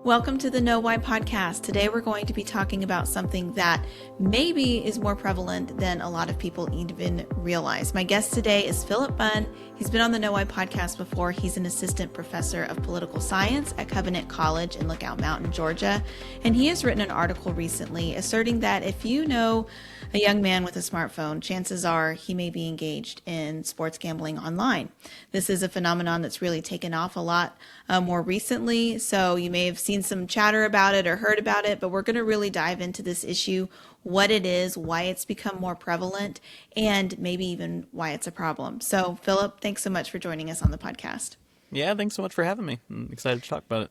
Welcome to the Know Why podcast. Today we're going to be talking about something that maybe is more prevalent than a lot of people even realize. My guest today is Philip Bunn. He's been on the Know Why podcast before. He's an assistant professor of political science at Covenant College in Lookout Mountain, Georgia. And he has written an article recently asserting that if you know a young man with a smartphone, chances are he may be engaged in sports gambling online. This is a phenomenon that's really taken off a lot more recently. So you may have seen some chatter about it or heard about it, but we're going to really dive into this issue, what it is, why it's become more prevalent, and maybe even why it's a problem. So Philip, thanks so much for joining us on the podcast. Yeah, thanks so much for having me. I'm excited to talk about it.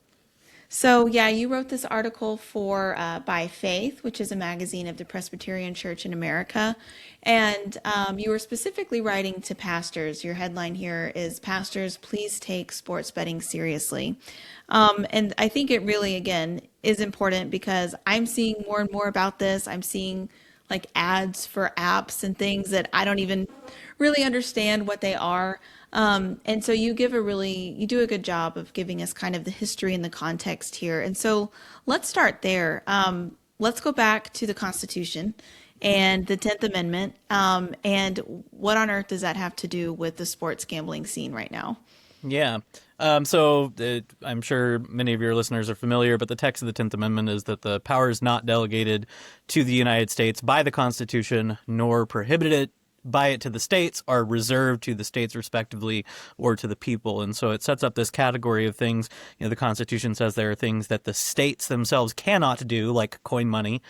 So yeah, you wrote this article for By Faith, which is a magazine of the Presbyterian Church in America. And you were specifically writing to pastors. Your headline here is "Pastors, Please Take Sports Betting Seriously." And I think it really, again, is important because I'm seeing more and more about this. I'm seeing like ads for apps and things that I don't even really understand what they are. And so you do a good job of giving us kind of the history and the context here. And so let's start there. Let's go back to the Constitution and the 10th Amendment. And what on earth does that have to do with the sports gambling scene right now? Yeah. I'm sure many of your listeners are familiar, but the text of the 10th Amendment is that the power is not delegated to the United States by the Constitution, nor prohibited by it to the states, are reserved to the states respectively or to the people. And so it sets up this category of things. You know, the Constitution says there are things that the states themselves cannot do, like coin money.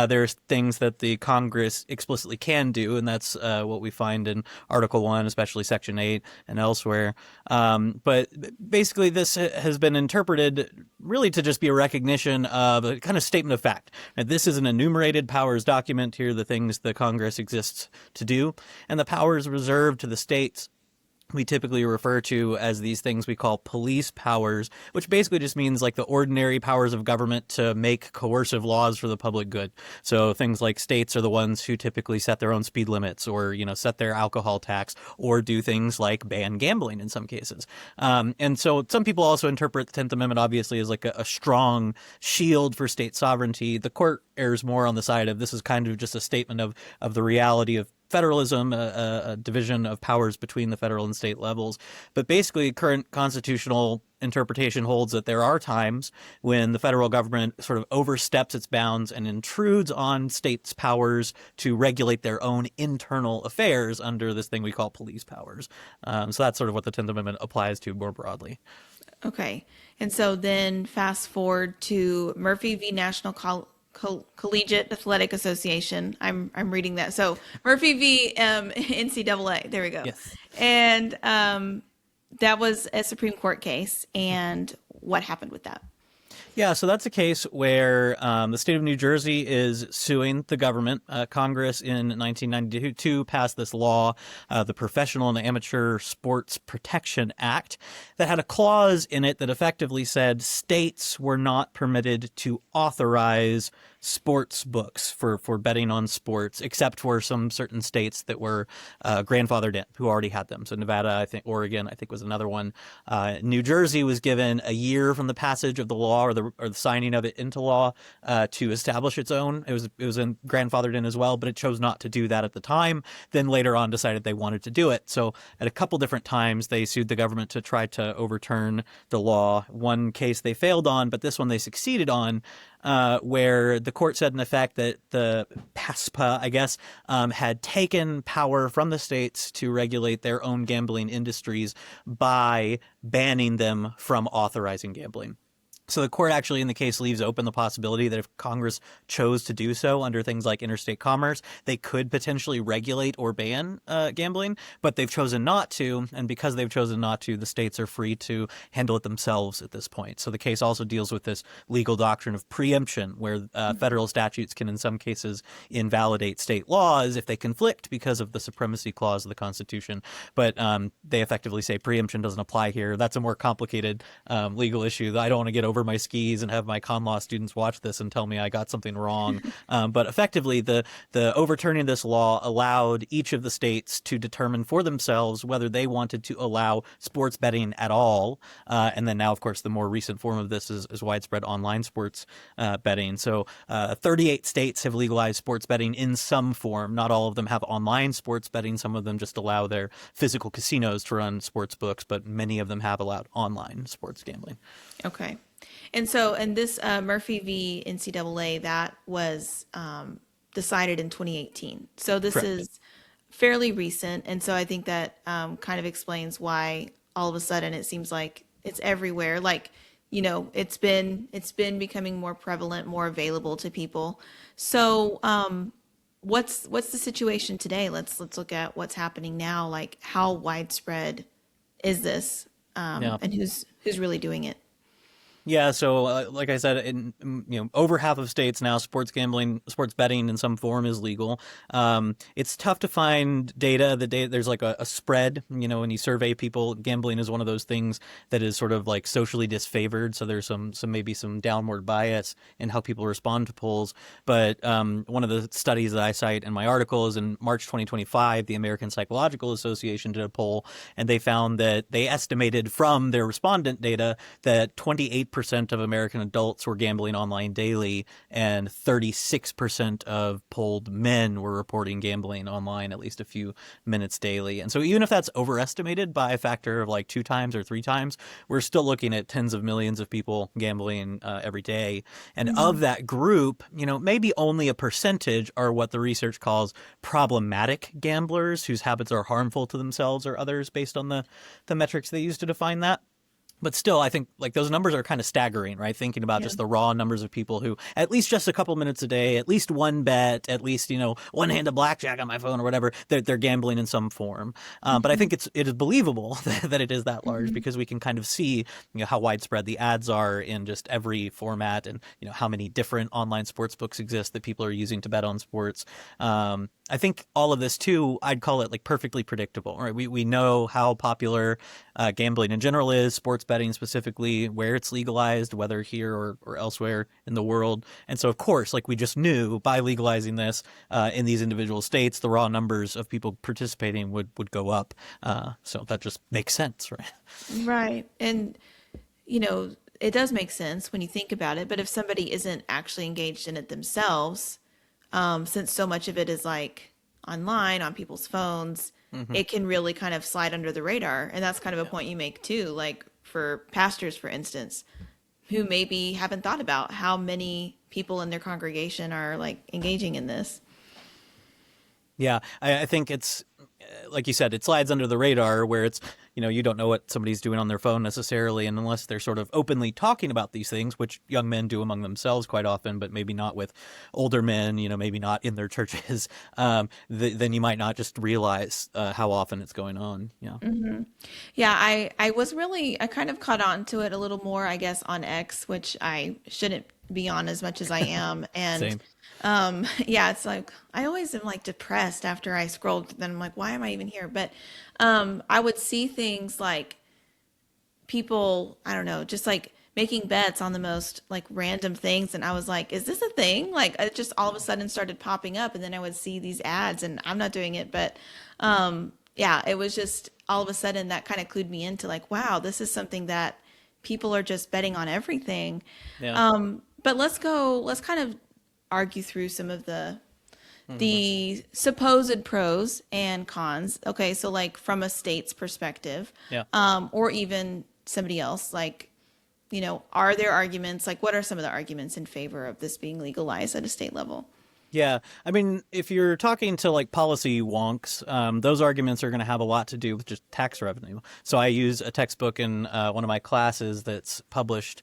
There's things that the Congress explicitly can do, and that's what we find in Article 1, especially Section 8 and elsewhere. But basically this has been interpreted really to just be a recognition of a kind of statement of fact. Now, this is an enumerated powers document. Here are the things the Congress exists to do. And the powers reserved to the states we typically refer to as these things we call police powers, which basically just means like the ordinary powers of government to make coercive laws for the public good. So things like states are the ones who typically set their own speed limits or, set their alcohol tax or do things like ban gambling in some cases. And so some people also interpret the 10th Amendment obviously as like a strong shield for state sovereignty. The court errs more on the side of this is kind of just a statement of the reality of federalism, a division of powers between the federal and state levels. But basically, current constitutional interpretation holds that there are times when the federal government sort of oversteps its bounds and intrudes on states' powers to regulate their own internal affairs under this thing we call police powers. So that's sort of what the 10th Amendment applies to more broadly. Okay. And so then fast forward to Murphy v. National Collegiate Athletic Association. I'm reading that. So Murphy v. NCAA. There we go. Yes. And that was a Supreme Court case. And what happened with that? Yeah, so that's a case where the state of New Jersey is suing the government. Congress in 1992 passed this law, the Professional and Amateur Sports Protection Act, that had a clause in it that effectively said states were not permitted to authorize sports books for betting on sports, except for some certain states that were grandfathered in, who already had them. So Nevada, I think, Oregon, I think was another one. New Jersey was given a year from the passage of the law or the signing of it into law to establish its own. It was grandfathered in as well, but it chose not to do that at the time. Then later on decided they wanted to do it. So at a couple different times they sued the government to try to overturn the law. One case they failed on, but this one they succeeded on. Where the court said in effect that the PASPA, I guess, had taken power from the states to regulate their own gambling industries by banning them from authorizing gambling. So the court actually in the case leaves open the possibility that if Congress chose to do so under things like interstate commerce, they could potentially regulate or ban gambling, but they've chosen not to. And because they've chosen not to, the states are free to handle it themselves at this point. So the case also deals with this legal doctrine of preemption, where federal statutes can in some cases invalidate state laws if they conflict because of the supremacy clause of the Constitution. But they effectively say preemption doesn't apply here. That's a more complicated legal issue that I don't want to get over over my skis and have my con law students watch this and tell me I got something wrong. But effectively, the overturning this law allowed each of the states to determine for themselves whether they wanted to allow sports betting at all. And then now, of course, the more recent form of this is widespread online sports betting. So 38 states have legalized sports betting in some form. Not all of them have online sports betting. Some of them just allow their physical casinos to run sports books, but many of them have allowed online sports gambling. Okay. And this Murphy v. NCAA, that was decided in 2018. So this Correct. is fairly recent. And so I think that kind of explains why all of a sudden it seems like it's everywhere. Like, it's been becoming more prevalent, more available to people. So what's the situation today? Let's look at what's happening now. Like, how widespread is this, Yeah. and who's really doing it? Yeah, so like I said, in over half of states now, sports gambling, sports betting in some form is legal. It's tough to find data. There's like a spread. When you survey people, gambling is one of those things that is sort of like socially disfavored. So there's some maybe some downward bias in how people respond to polls. But one of the studies that I cite in my article is in March 2025, the American Psychological Association did a poll, and they found that they estimated from their respondent data that 28% of American adults were gambling online daily, and 36% of polled men were reporting gambling online at least a few minutes daily. And so even if that's overestimated by a factor of like 2 times or 3 times, we're still looking at tens of millions of people gambling every day. And of that group, maybe only a percentage are what the research calls problematic gamblers, whose habits are harmful to themselves or others based on the metrics they use to define that. But still, I think like those numbers are kind of staggering, right? Thinking about Yeah. just the raw numbers of people who at least just a couple minutes a day, at least one bet, at least, one hand of blackjack on my phone or whatever, they're gambling in some form. But I think it is believable that it is that large because we can kind of see, how widespread the ads are in just every format, and, how many different online sports books exist that people are using to bet on sports. I think all of this too, I'd call it like perfectly predictable, right? We know how popular gambling in general is, sports betting specifically, where it's legalized, whether here or elsewhere in the world. And so, of course, like we just knew by legalizing this in these individual states, the raw numbers of people participating would go up. So that just makes sense, right? Right. And, it does make sense when you think about it. But if somebody isn't actually engaged in it themselves, since so much of it is like online on people's phones, it can really kind of slide under the radar. And that's kind of a point you make too, like for pastors, for instance, who maybe haven't thought about how many people in their congregation are like engaging in this. Yeah, I think it's like you said, it slides under the radar where it's, you don't know what somebody's doing on their phone necessarily. And unless they're sort of openly talking about these things, which young men do among themselves quite often, but maybe not with older men, maybe not in their churches, then you might not just realize how often it's going on. Yeah. Yeah, I kind of caught on to it a little more, I guess, on X, which I shouldn't be on as much as I am. And Same. yeah, it's like I always am like depressed after I scrolled. Then I'm like, why am I even here? But I would see things like people, I don't know, just like making bets on the most like random things. And I was like, is this a thing? Like it just all of a sudden started popping up. And then I would see these ads, and I'm not doing it. But yeah, it was just all of a sudden that kind of clued me into like, wow, this is something that people are just betting on everything. Yeah. But let's kind of argue through some of the supposed pros and cons. Okay, so like from a state's perspective, Yeah. or even somebody else, like, are there arguments, like what are some of the arguments in favor of this being legalized at a state level? Yeah, I mean, if you're talking to like policy wonks, those arguments are going to have a lot to do with just tax revenue. So I use a textbook in one of my classes that's published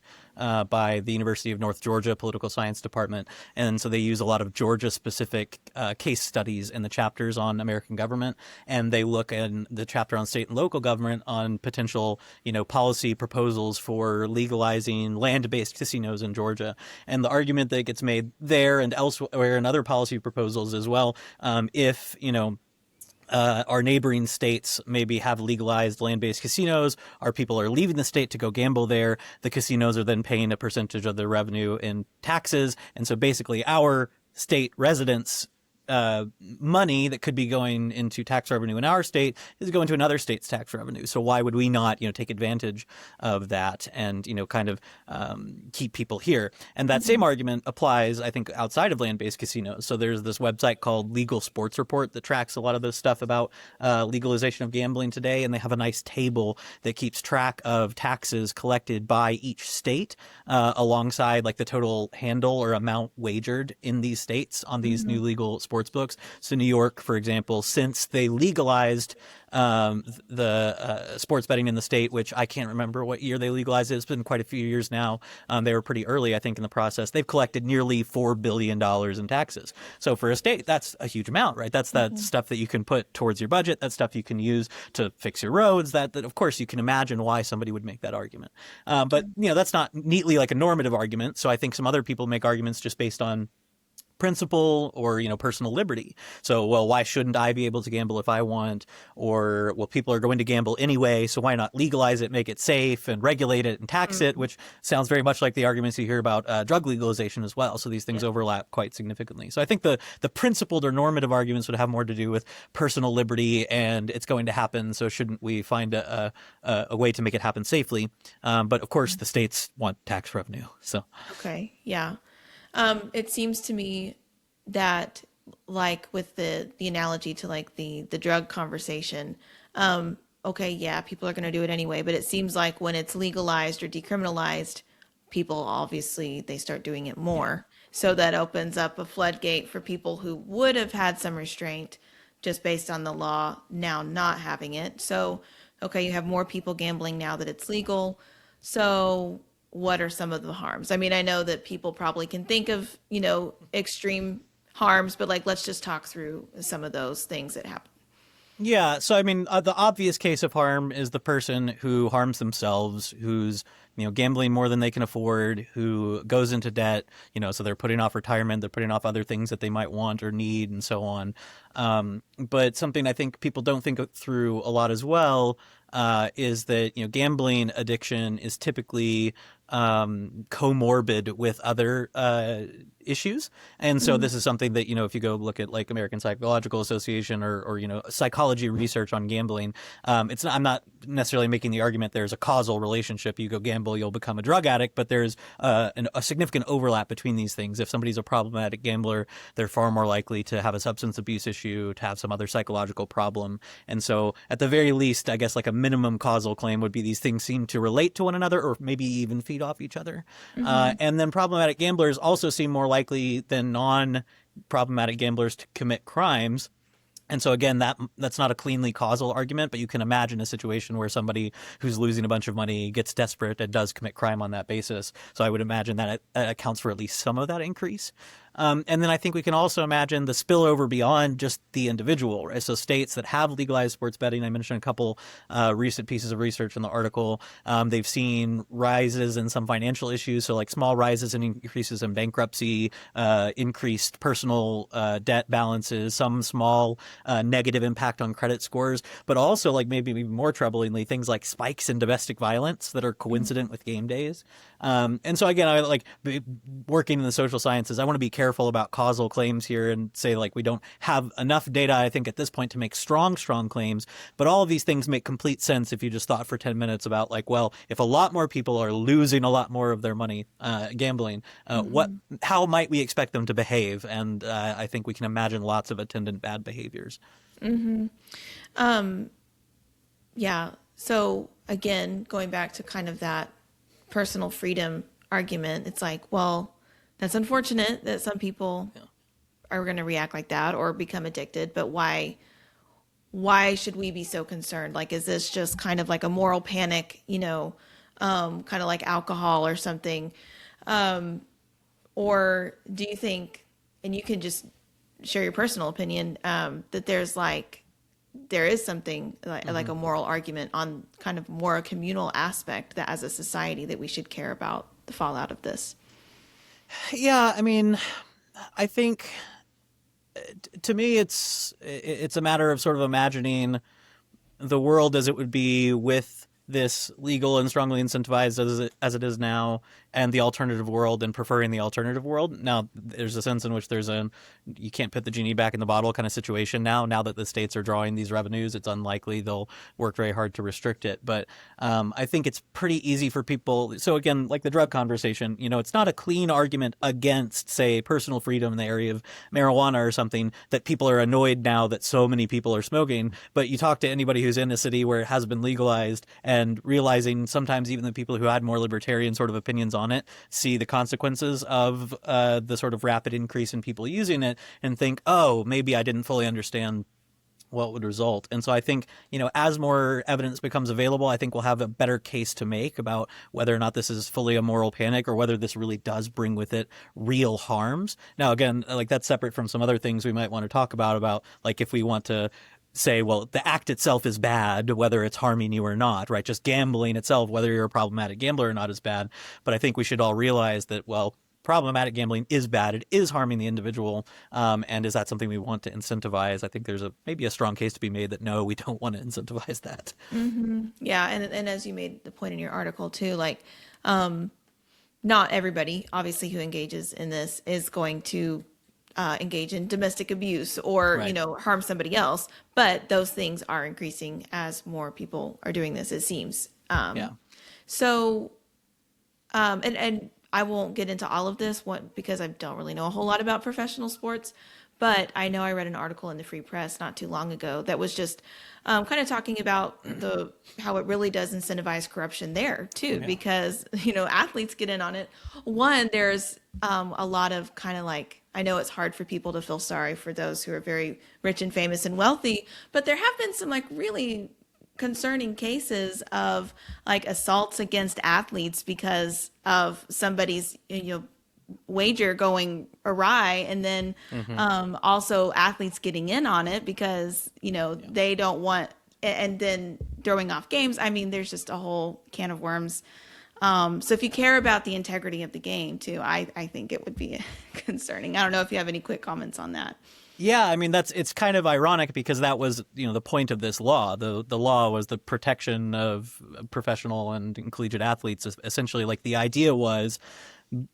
by the University of North Georgia Political Science Department. And so they use a lot of Georgia-specific case studies in the chapters on American government. And they look in the chapter on state and local government on potential, policy proposals for legalizing land-based casinos in Georgia. And the argument that gets made there and elsewhere in other policy proposals as well, if, our neighboring states maybe have legalized land-based casinos. Our people are leaving the state to go gamble there. The casinos are then paying a percentage of their revenue in taxes. And so basically our state residents money that could be going into tax revenue in our state is going to another state's tax revenue. So why would we not, take advantage of that and, kind of keep people here? And that same argument applies, I think, outside of land-based casinos. So there's this website called Legal Sports Report that tracks a lot of this stuff about legalization of gambling today. And they have a nice table that keeps track of taxes collected by each state alongside like the total handle or amount wagered in these states on these new legal sports books. So New York, for example, since they legalized the sports betting in the state, which I can't remember what year they legalized it. It's been quite a few years now. They were pretty early, I think, in the process. They've collected nearly $4 billion in taxes. So for a state, that's a huge amount, right? That's that stuff that you can put towards your budget. That's stuff you can use to fix your roads. That of course, you can imagine why somebody would make that argument. But, that's not neatly like a normative argument. So I think some other people make arguments just based on principle or personal liberty. So, well, why shouldn't I be able to gamble if I want? Or, well, people are going to gamble anyway, so why not legalize it, make it safe, and regulate it and tax it? Which sounds very much like the arguments you hear about drug legalization as well. So these things overlap quite significantly. So I think the principled or normative arguments would have more to do with personal liberty, and it's going to happen. So shouldn't we find a way to make it happen safely? But of course, the states want tax revenue. So Okay, yeah. It seems to me that, like with the analogy to like the drug conversation, okay, yeah, people are going to do it anyway, but it seems like when it's legalized or decriminalized, people obviously they start doing it more. So that opens up a floodgate for people who would have had some restraint just based on the law now not having it. So, okay, you have more people gambling now that it's legal. So what are some of the harms? I mean, I know that people probably can think of, extreme harms, but like, let's just talk through some of those things that happen. yeah, so I mean, the obvious case of harm is the person who harms themselves, who's gambling more than they can afford, who goes into debt, so they're putting off retirement, they're putting off other things that they might want or need, and so on. But something I think people don't think through a lot as well is that gambling addiction is typically comorbid with other issues. And so this is something that, if you go look at like American Psychological Association or psychology research on gambling, I'm not necessarily making the argument there's a causal relationship. You go gamble, you'll become a drug addict, but there's a significant overlap between these things. If somebody's a problematic gambler, they're far more likely to have a substance abuse issue, to have some other psychological problem. And so at the very least, I guess like a minimum causal claim would be these things seem to relate to one another or maybe even feed off each other. And then problematic gamblers also seem more likely than non-problematic gamblers to commit crimes. And so again, that's not a cleanly causal argument, but you can imagine a situation where somebody who's losing a bunch of money gets desperate and does commit crime on that basis. So I would imagine that it accounts for at least some of that increase. And then I think we can also imagine the spillover beyond just the individual, right? So states that have legalized sports betting, I mentioned a couple recent pieces of research in the article. They've seen rises in some financial issues, so like small rises and increases in bankruptcy, increased personal debt balances, some small negative impact on credit scores, but also like maybe even more troublingly, things like spikes in domestic violence that are coincident with game days. And so again, I like working in the social sciences. I want to be careful about causal claims here and say like we don't have enough data, I think, at this point to make strong claims. But all of these things make complete sense if you just thought for 10 minutes about like, well, if a lot more people are losing a lot more of their money gambling, how might we expect them to behave? And I think we can imagine lots of attendant bad behaviors. Yeah. So again, going back to kind of that personal freedom argument, it's like, well, that's unfortunate that some people are going to react like that or become addicted, but why should we be so concerned? Like, is this just kind of like a moral panic, kind of like alcohol or something? Or do you think, and you can just share your personal opinion, that there is something like a moral argument on kind of more a communal aspect that as a society that we should care about the fallout of this? Yeah, I mean, I think to me, it's a matter of sort of imagining the world as it would be with this legal and strongly incentivized as it is now, and the alternative world, and preferring the alternative world. Now, there's a sense in which you can't put the genie back in the bottle kind of situation now that the states are drawing these revenues. It's unlikely they'll work very hard to restrict it. But I think it's pretty easy for people. So again, like the drug conversation, it's not a clean argument against, say, personal freedom in the area of marijuana or something, that people are annoyed now that so many people are smoking. But you talk to anybody who's in a city where it has been legalized, and realizing sometimes even the people who had more libertarian sort of opinions on it see the consequences of the sort of rapid increase in people using it, and think, oh, maybe I didn't fully understand what would result. And so I think, as more evidence becomes available, I think we'll have a better case to make about whether or not this is fully a moral panic, or whether this really does bring with it real harms. Now, again, like, that's separate from some other things we might want to talk about like, if we want to say, well, the act itself is bad, whether it's harming you or not, right? Just gambling itself, whether you're a problematic gambler or not, is bad. But I think we should all realize that, well, problematic gambling is bad. It is harming the individual. And is that something we want to incentivize? I think there's maybe a strong case to be made that no, we don't want to incentivize that. Yeah, and as you made the point in your article too, like, not everybody, obviously, who engages in this is going to engage in domestic abuse or, Right. harm somebody else. But those things are increasing as more people are doing this, it seems. Yeah. So, and I won't get into all of this because I don't really know a whole lot about professional sports. But I know I read an article in the Free Press not too long ago that was just kind of talking about how it really does incentivize corruption there too, because athletes get in on it. One, there's a lot of kind of like, I know it's hard for people to feel sorry for those who are very rich and famous and wealthy, but there have been some like really concerning cases of like assaults against athletes because of somebody's wager going awry, and then also athletes getting in on it because they don't want, and then throwing off games. I mean, there's just a whole can of worms. So if you care about the integrity of the game too, I think it would be concerning. I don't know if you have any quick comments on that. Yeah, I mean, it's kind of ironic because that was, the point of this law. The law was the protection of professional and collegiate athletes. Essentially, like, the idea was,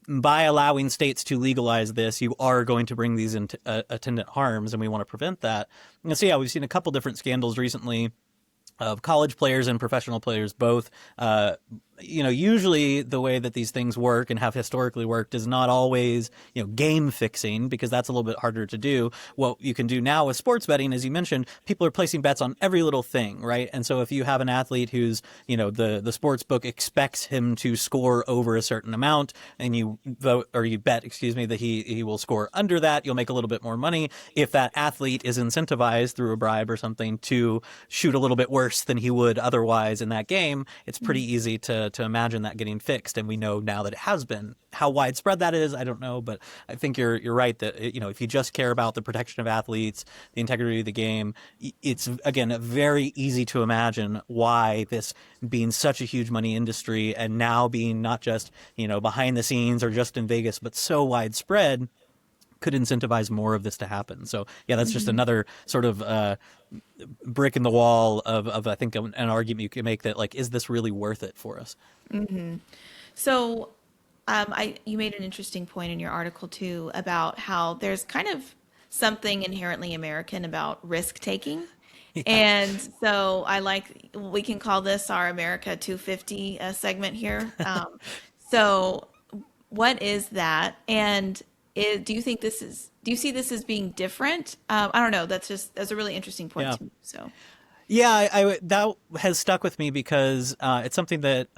by allowing states to legalize this, you are going to bring these attendant harms, and we want to prevent that. And so, yeah, we've seen a couple different scandals recently of college players and professional players both. Usually the way that these things work and have historically worked is not always, game fixing, because that's a little bit harder to do. What you can do now with sports betting, as you mentioned, people are placing bets on every little thing, right? And so if you have an athlete who's, the sports book expects him to score over a certain amount, and you vote, or you bet, that he will score under that, you'll make a little bit more money. If that athlete is incentivized through a bribe or something to shoot a little bit worse than he would otherwise in that game, it's pretty easy to imagine that getting fixed. And we know now that it has been. How widespread that is, I don't know, but I think you're right that, if you just care about the protection of athletes, the integrity of the game, it's, again, very easy to imagine why this being such a huge money industry, and now being not just, behind the scenes or just in Vegas, but so widespread, could incentivize more of this to happen. So yeah, that's just another sort of brick in the wall of I think an argument you can make that, like, is this really worth it for us? So, you made an interesting point in your article too about how there's kind of something inherently American about risk taking. And so we can call this our America 250 segment here. So what is that? And do you see this as being different? I don't know. That's a really interesting point Yeah. to me. So, Yeah, that has stuck with me because it's something that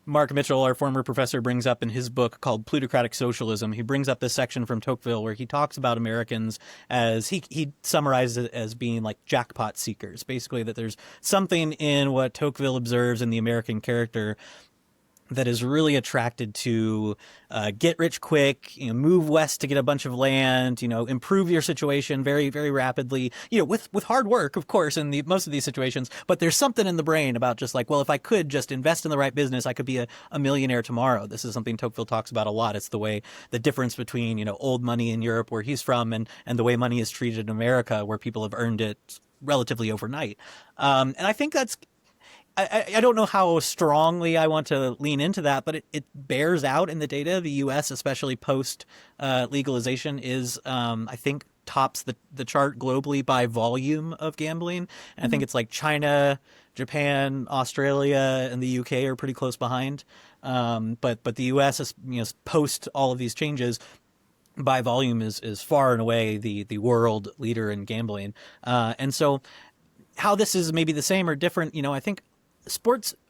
Mark Mitchell, our former professor, brings up in his book called Plutocratic Socialism. He brings up this section from Tocqueville where he talks about Americans as he summarizes it as being like jackpot seekers. Basically, that there's something in what Tocqueville observes in the American character that is really attracted to get rich quick, move west to get a bunch of land, improve your situation very, very rapidly, with hard work, of course, in most of these situations. But there's something in the brain about just like, well, if I could just invest in the right business, I could be a millionaire tomorrow. This is something Tocqueville talks about a lot. It's the difference between, old money in Europe where he's from and the way money is treated in America where people have earned it relatively overnight. And I think I don't know how strongly I want to lean into that, but it bears out in the data. The U.S., especially post legalization, is I think tops the chart globally by volume of gambling. And I think it's like China, Japan, Australia, and the UK are pretty close behind. But the U.S. is post all of these changes by volume is far and away the world leader in gambling. And so how this is maybe the same or different, I think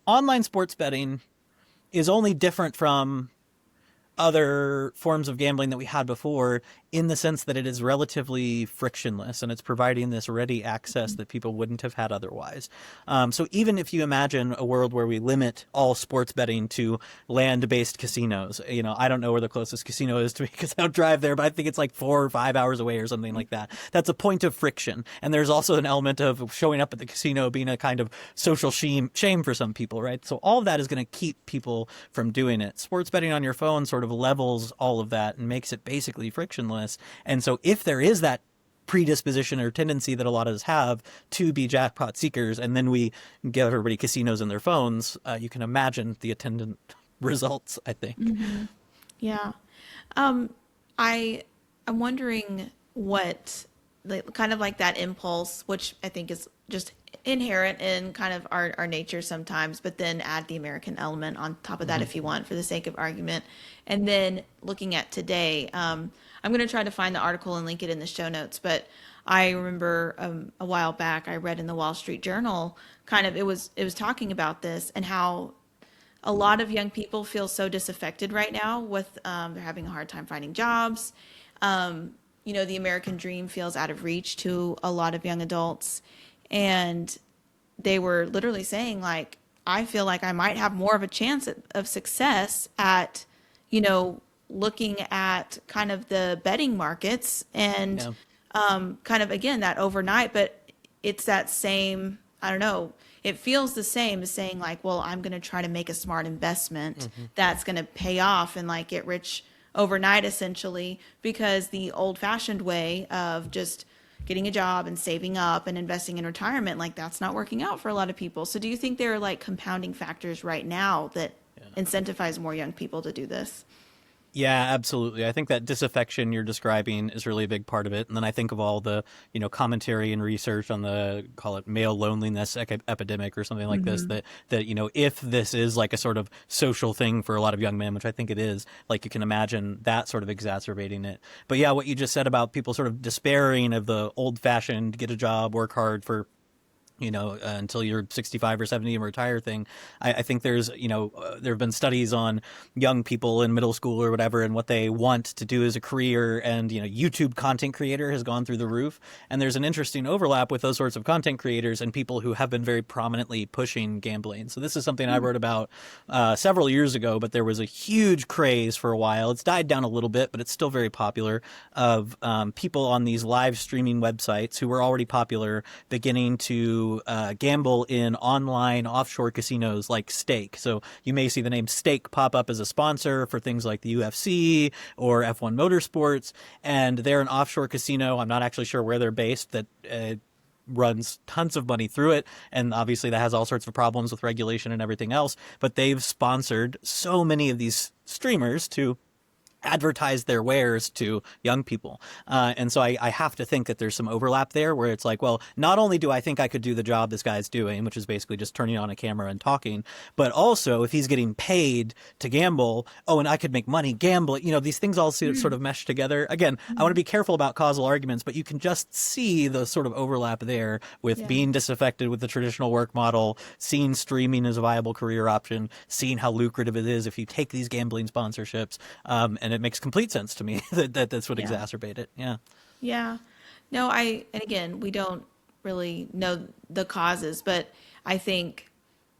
online sports betting is only different from other forms of gambling that we had before in the sense that it is relatively frictionless and it's providing this ready access that people wouldn't have had otherwise. So even if you imagine a world where we limit all sports betting to land-based casinos, I don't know where the closest casino is to me because I don't drive there, but I think it's like 4 or 5 hours away or something like that. That's a point of friction. And there's also an element of showing up at the casino being a kind of social shame for some people, right? So all of that is going to keep people from doing it. Sports betting on your phone sort of levels all of that and makes it basically frictionless. And so if there is that predisposition or tendency that a lot of us have to be jackpot seekers, and then we give everybody casinos in their phones, you can imagine the attendant results, I think. Yeah. I'm wondering what kind of like that impulse, which I think is just inherent in kind of our nature sometimes, but then add the American element on top of that if you want, for the sake of argument. And then looking at today, I'm going to try to find the article and link it in the show notes, but I remember a while back I read in the Wall Street Journal kind of it was talking about this and how a lot of young people feel so disaffected right now with they're having a hard time finding jobs. The American dream feels out of reach to a lot of young adults. And they were literally saying, like, I feel like I might have more of a chance of success at, looking at kind of the betting markets and kind of, again, that overnight. But it's that same, I don't know, it feels the same as saying, like, well, I'm going to try to make a smart investment that's going to pay off and, like, get rich overnight, essentially, because the old-fashioned way of just getting a job and saving up and investing in retirement, like that's not working out for a lot of people. So do you think there are like compounding factors right now that incentivize more young people to do this? Yeah, absolutely. I think that disaffection you're describing is really a big part of it. And then I think of all the, commentary and research on the, call it male loneliness epidemic or something like this, that, if this is like a sort of social thing for a lot of young men, which I think it is, like you can imagine that sort of exacerbating it. But yeah, what you just said about people sort of despairing of the old fashioned, get a job, work hard for until you're 65 or 70 and retire thing. I think there's, there have been studies on young people in middle school or whatever and what they want to do as a career. And, YouTube content creator has gone through the roof. And there's an interesting overlap with those sorts of content creators and people who have been very prominently pushing gambling. So this is something I wrote about several years ago, but there was a huge craze for a while. It's died down a little bit, but it's still very popular of people on these live streaming websites who were already popular beginning to gamble in online offshore casinos like Stake. So you may see the name Stake pop up as a sponsor for things like the UFC or F1 Motorsports, and they're an offshore casino. I'm not actually sure where they're based, that runs tons of money through it, and obviously that has all sorts of problems with regulation and everything else, but they've sponsored so many of these streamers to advertise their wares to young people. And so I have to think that there's some overlap there where it's like, well, not only do I think I could do the job this guy's doing, which is basically just turning on a camera and talking, but also if he's getting paid to gamble, and I could make money gambling, these things all sort of mesh together. Again, I want to be careful about causal arguments, but you can just see the sort of overlap there with being disaffected with the traditional work model, seeing streaming as a viable career option, seeing how lucrative it is if you take these gambling sponsorships, and it makes complete sense to me that this would exacerbate it. Yeah. Yeah. No, and again, we don't really know the causes, but I think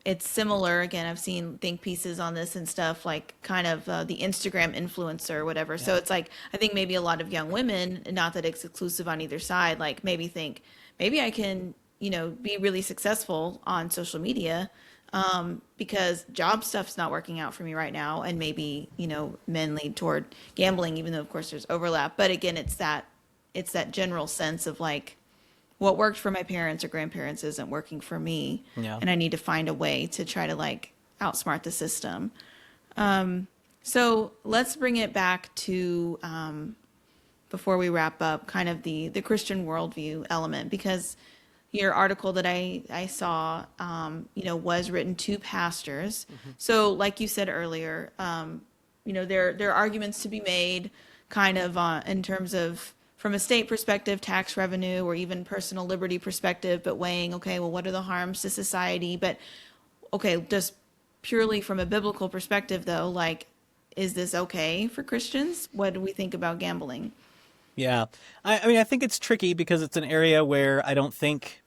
it's similar. Again, I've seen think pieces on this and stuff, like kind of the Instagram influencer or whatever. So Yeah. it's like, I think maybe a lot of young women, not that it's exclusive on either side, like maybe think, maybe I can, be really successful on social media, because job stuff's not working out for me right now. And maybe, men lead toward gambling, even though of course there's overlap. But again, it's that general sense of like, what worked for my parents or grandparents isn't working for me, Yeah. and I need to find a way to try to like outsmart the system. So let's bring it back to, before we wrap up, kind of the Christian worldview element, because your article that I saw, was written to pastors. Hmm. So like you said earlier, there are arguments to be made, kind of in terms of from a state perspective, tax revenue, or even personal liberty perspective, but weighing, okay, well, what are the harms to society? But okay, just purely from a biblical perspective, though, like, is this okay for Christians? What do we think about gambling? Yeah. I mean, I think it's tricky because it's an area where I don't think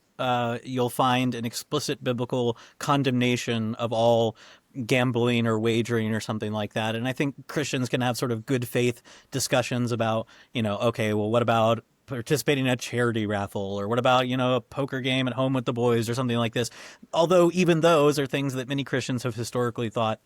you'll find an explicit biblical condemnation of all gambling or wagering or something like that. And I think Christians can have sort of good faith discussions about, okay, well, what about participating in a charity raffle, or what about, a poker game at home with the boys or something like this? Although even those are things that many Christians have historically thought,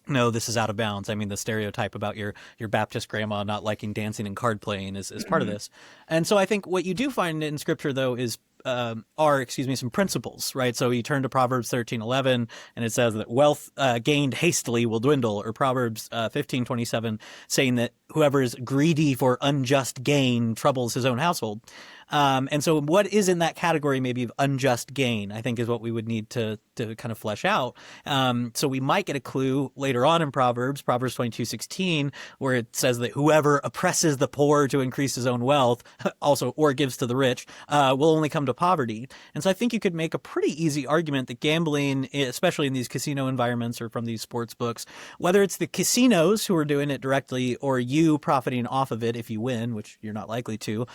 no, this is out of bounds. I mean, the stereotype about your Baptist grandma not liking dancing and card playing is part of this. And so I think what you do find in Scripture, though, is some principles, right? So you turn to Proverbs 13:11, and it says that wealth gained hastily will dwindle, or Proverbs 15:27, saying that whoever is greedy for unjust gain troubles his own household. And so what is in that category maybe of unjust gain, I think, is what we would need to kind of flesh out. So we might get a clue later on in Proverbs 22:16, where it says that whoever oppresses the poor to increase his own wealth, also, or gives to the rich, will only come to poverty. And so I think you could make a pretty easy argument that gambling, especially in these casino environments or from these sports books, whether it's the casinos who are doing it directly or you profiting off of it if you win, which you're not likely to,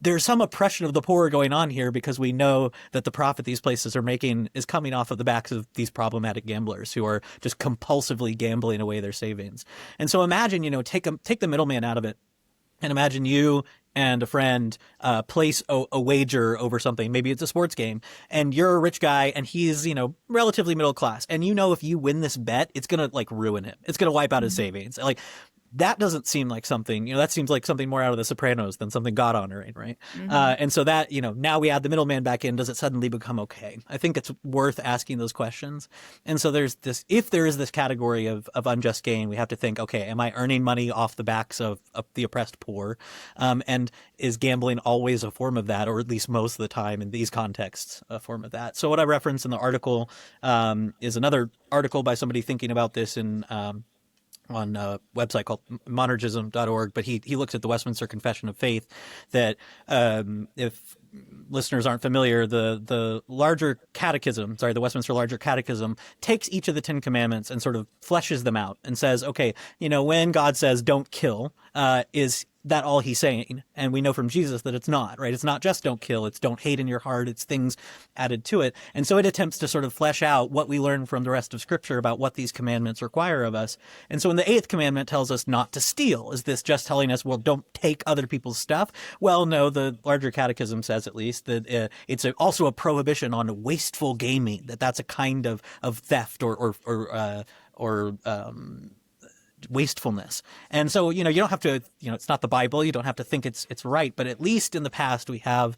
there's some oppression of the poor going on here, because we know that the profit these places are making is coming off of the backs of these problematic gamblers who are just compulsively gambling away their savings. And so imagine, take the middleman out of it, and imagine you and a friend place a wager over something. Maybe it's a sports game, and you're a rich guy and he's, relatively middle class. And if you win this bet, it's going to like ruin him. It's going to wipe out his savings. Like, that doesn't seem like something, that seems like something more out of The Sopranos than something God honoring, right? And so that, now we add the middleman back in, does it suddenly become okay? I think it's worth asking those questions. And so if there is this category of unjust gain, we have to think, okay, am I earning money off the backs of the oppressed poor? And is gambling always a form of that, or at least most of the time in these contexts, a form of that? So what I referenced in the article is another article by somebody thinking about this on a website called monergism.org, but he looks at the Westminster Confession of Faith, that if listeners aren't familiar, the Westminster Larger Catechism takes each of the Ten Commandments and sort of fleshes them out and says, okay, when God says don't kill, is that all he's saying? And we know from Jesus that it's not, right? It's not just don't kill, it's don't hate in your heart, it's things added to it. And so it attempts to sort of flesh out what we learn from the rest of Scripture about what these commandments require of us. And so in the eighth commandment tells us not to steal. Is this just telling us, well, don't take other people's stuff? Well, no, the Larger Catechism says at least that it's also a prohibition on wasteful gaming, that's a kind of theft or wastefulness. And so, you don't have to, it's not the Bible. You don't have to think it's right. But at least in the past, we have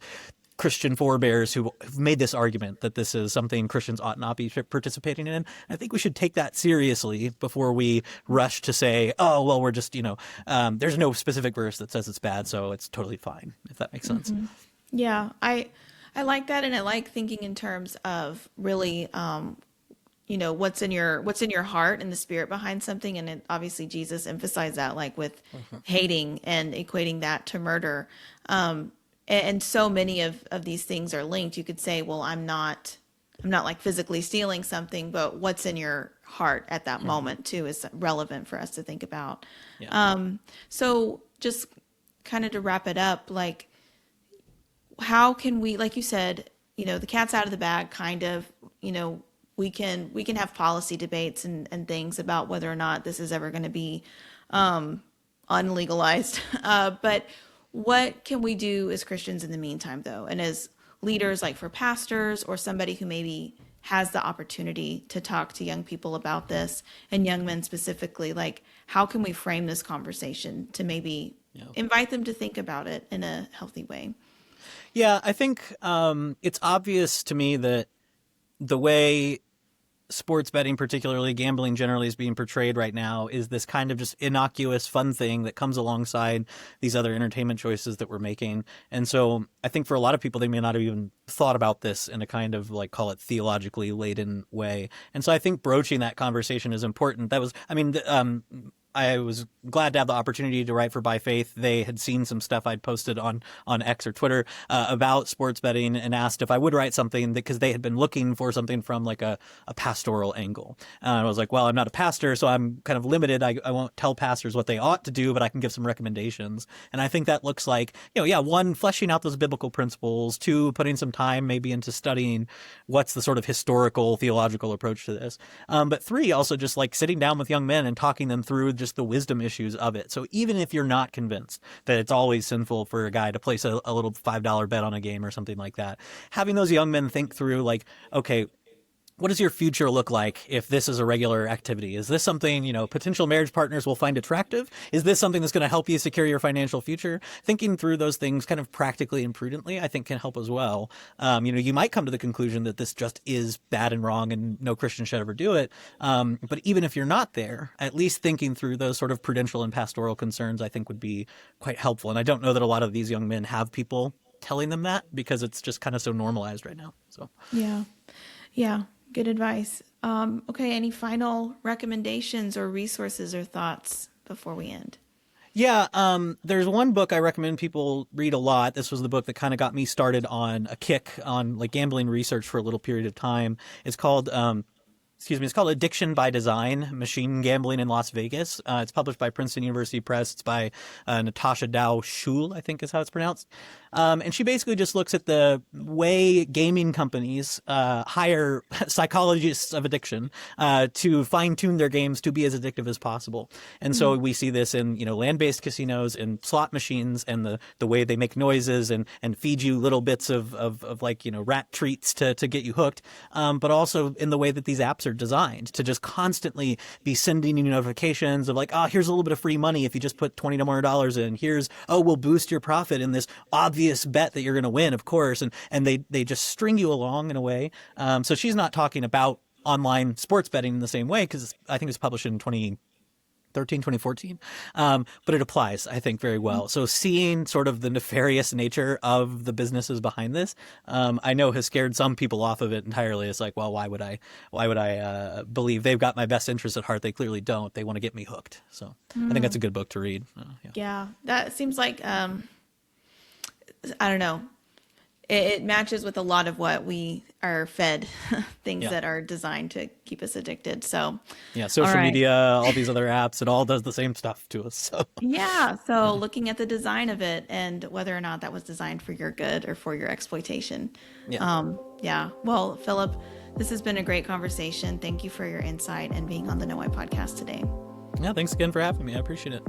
Christian forebears who have made this argument that this is something Christians ought not be participating in. I think we should take that seriously before we rush to say, oh, well, we're just, there's no specific verse that says it's bad, so it's totally fine, if that makes sense. Yeah, I like that, and I like thinking in terms of really, what's in your heart and the spirit behind something. And obviously Jesus emphasized that, like with hating and equating that to murder. And so many of these things are linked. You could say, well, I'm not like physically stealing something, but what's in your heart at that moment too is relevant for us to think about. Yeah. So just kind of to wrap it up, like, how can we, like you said, the cat's out of the bag, kind of, we can have policy debates and things about whether or not this is ever going to be unlegalized. But what can we do as Christians in the meantime, though, and as leaders, like for pastors or somebody who maybe has the opportunity to talk to young people about this, and young men specifically, like how can we frame this conversation to maybe invite them to think about it in a healthy way? Yeah, I think it's obvious to me that the way sports betting, particularly gambling generally, is being portrayed right now is this kind of just innocuous, fun thing that comes alongside these other entertainment choices that we're making. And so I think for a lot of people, they may not have even thought about this in a kind of like, call it theologically laden way. And so I think broaching that conversation is important. That was, I mean, I was glad to have the opportunity to write for By Faith. They had seen some stuff I'd posted on X or Twitter about sports betting and asked if I would write something because they had been looking for something from like a pastoral angle. I was like, well, I'm not a pastor, so I'm kind of limited. I won't tell pastors what they ought to do, but I can give some recommendations. And I think that looks like, one, fleshing out those biblical principles, two, putting some time maybe into studying what's the sort of historical, theological approach to this. But three, also just like sitting down with young men and talking them through just the wisdom issues of it. So even if you're not convinced that it's always sinful for a guy to place a little $5 bet on a game or something like that, having those young men think through like, okay, what does your future look like if this is a regular activity? Is this something, potential marriage partners will find attractive? Is this something that's going to help you secure your financial future? Thinking through those things kind of practically and prudently, I think can help as well. You might come to the conclusion that this just is bad and wrong and no Christian should ever do it. But even if you're not there, at least thinking through those sort of prudential and pastoral concerns, I think would be quite helpful. And I don't know that a lot of these young men have people telling them that because it's just kind of so normalized right now. So Yeah. Good advice. Okay, any final recommendations or resources or thoughts before we end? Yeah, there's one book I recommend people read a lot. This was the book that kind of got me started on a kick on like gambling research for a little period of time. It's called it's called Addiction by Design, Machine Gambling in Las Vegas. It's published by Princeton University Press. It's by Natasha Schull, I think is how it's pronounced. And she basically just looks at the way gaming companies hire psychologists of addiction to fine-tune their games to be as addictive as possible. And so we see this in, land-based casinos and slot machines and the way they make noises and feed you little bits of like, rat treats to get you hooked. But also in the way that these apps are designed to just constantly be sending you notifications of like, oh, here's a little bit of free money if you just put $20 more in. Here's, we'll boost your profit in this obvious bet that you're going to win, of course. And they just string you along in a way. So she's not talking about online sports betting in the same way because I think it was published in 2014. But it applies, I think, very well. So seeing sort of the nefarious nature of the businesses behind this, I know has scared some people off of it entirely. It's like, well, why would I believe they've got my best interest at heart? They clearly don't. They want to get me hooked. So I think that's a good book to read. Yeah, that seems like, I don't know. It matches with a lot of what we are fed, things that are designed to keep us addicted. So, social media, all these other apps, it all does the same stuff to us. So, so looking at the design of it and whether or not that was designed for your good or for your exploitation. Well, Philip, this has been a great conversation. Thank you for your insight and being on the No Why podcast today. Yeah, thanks again for having me. I appreciate it.